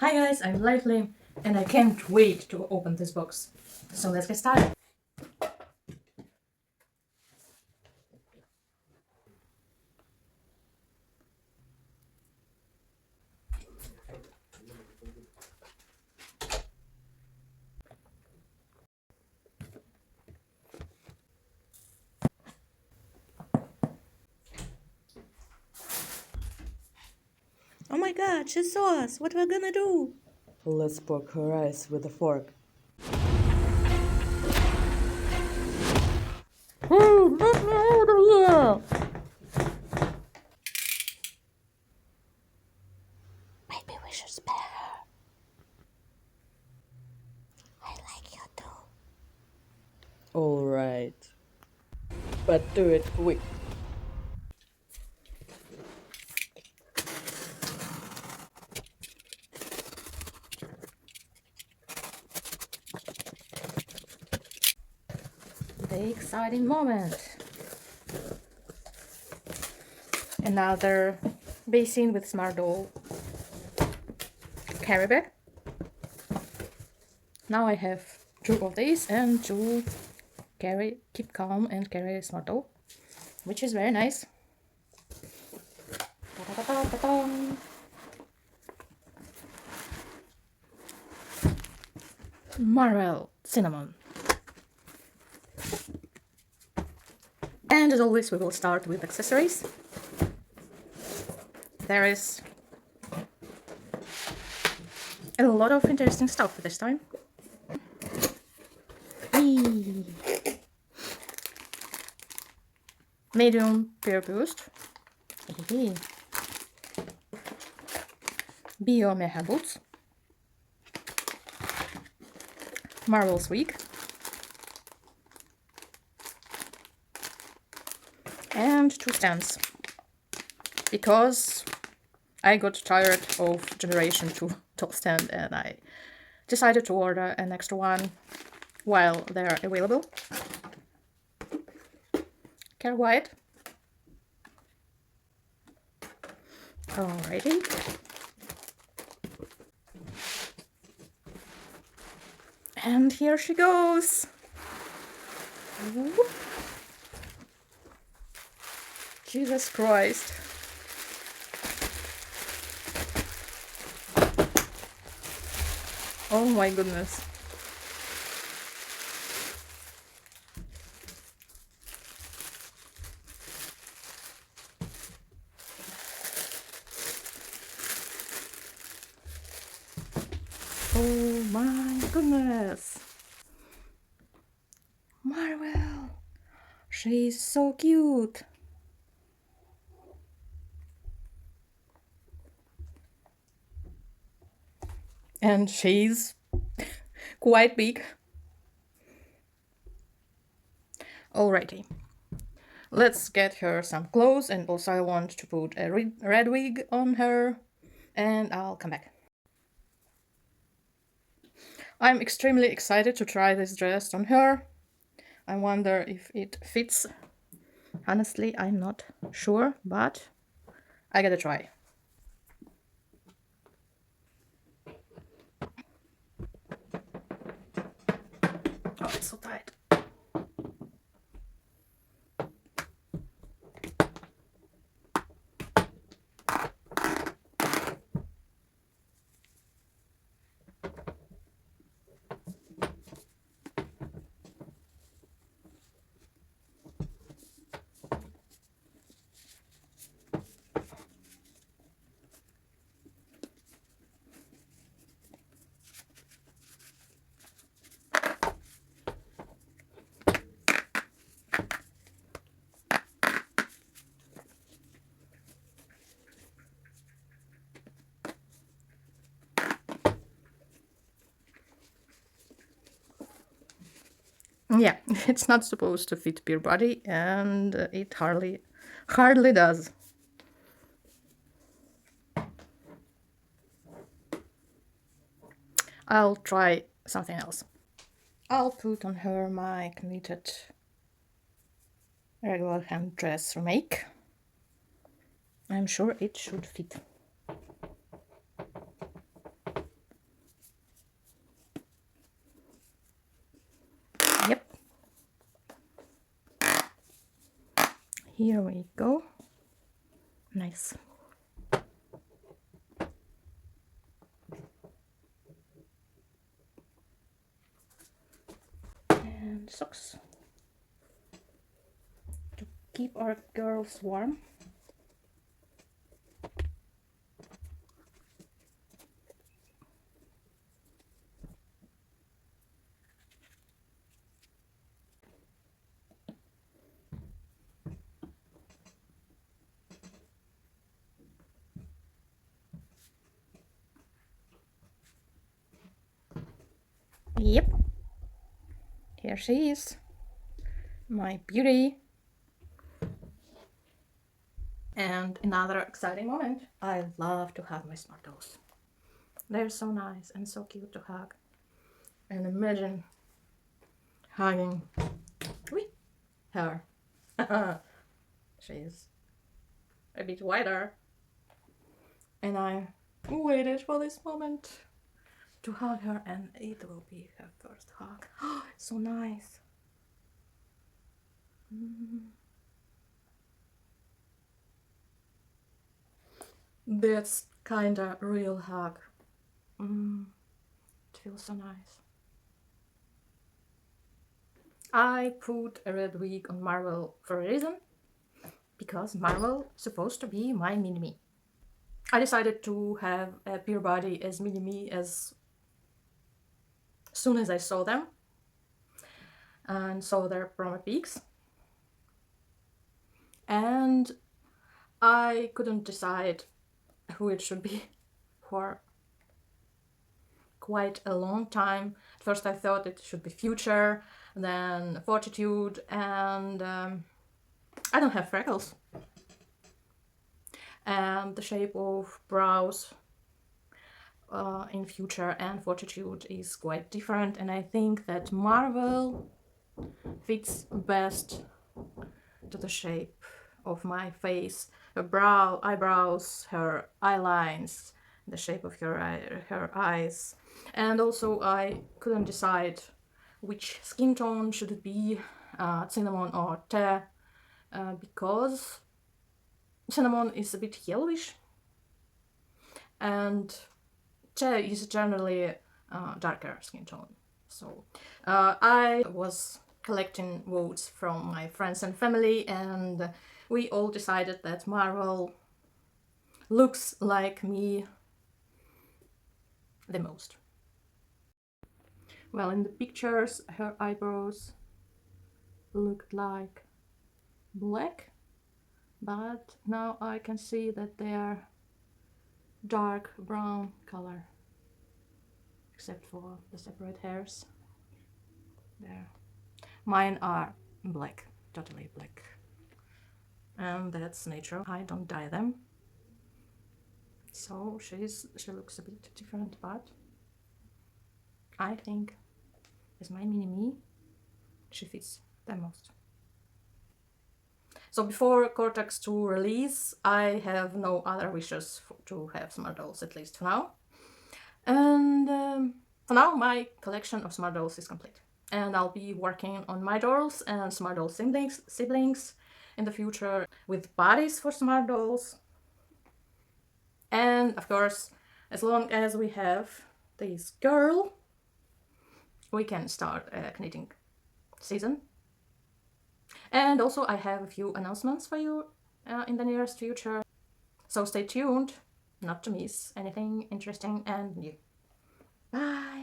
Hi guys, I'm Lively and I can't wait to open this box. So let's get started. Oh my god, she saw us. What we're gonna do? Let's poke her eyes with a fork. Oh, let me out of here! Maybe we should spare her. I like you too. Alright. But do it quick. The exciting moment. Another basin with smart doll carry bag. Now I have two of these and two carry keep calm and carry smart doll, which is very nice. Ta-ta-ta-ta-ta. Marvel cinnamon. And as always, we will start with accessories. There is a lot of interesting stuff this time. Whee! Medium Pear Boost. Bio Mecha Boots. Marvel's Week. And two stands. Because I got tired of Generation 2 top stand and I decided to order an extra one while they're available. Care white. Alrighty. And here she goes. Whoop. Jesus Christ. Oh my goodness. Oh my goodness. Marvel. She's so cute. And she's quite big. Alrighty. Let's get her some clothes, and also I want to put a red wig on her, and I'll come back. I'm extremely excited to try this dress on her. I wonder if it fits. Honestly, I'm not sure, but I gotta try. Oh, it's so tight. Yeah, it's not supposed to fit Pear Body, and it hardly does. I'll try something else. I'll put on her my knitted regular hand dress remake. I'm sure it should fit. Here we go. Nice. And socks to keep our girls warm. Yep. Here she is. My beauty. And another exciting moment. I love to hug my smart dolls. They're so nice and so cute to hug. And imagine hugging her. She's a bit wider. And I waited for this moment to hug her, and it will be her first hug. So nice. That's kinda real hug. It feels so nice. I put a red wig on Marvel for a reason, because Marvel supposed to be my mini-me. I decided to have a Pear Body as mini-me as soon as I saw them and saw their promo pics. And I couldn't decide who it should be for quite a long time. At first I thought it should be Future, then Fortitude, and I don't have freckles. And the shape of brows in Future and Fortitude is quite different, and I think that Marvel fits best to the shape of my face, her eyebrows, her eye lines, the shape of her eyes. And also I couldn't decide which skin tone should it be, cinnamon or tea, because cinnamon is a bit yellowish and tea is generally a darker skin tone. So I was collecting votes from my friends and family, and we all decided that Marvel looks like me the most. Well, in the pictures her eyebrows looked like black, but now I can see that they are dark brown color, except for the separate hairs there. Mine are black, totally black, and that's natural. I don't dye them, so she looks a bit different, but I think as my mini-me she fits the most. So before Cortex 2 release, I have no other wishes to have smart dolls, at least for now. And for now my collection of smart dolls is complete. And I'll be working on my dolls and smart doll siblings in the future with bodies for smart dolls. And of course, as long as we have this girl, we can start a knitting season. And also I have a few announcements for you in the nearest future. So stay tuned not to miss anything interesting and new. Bye!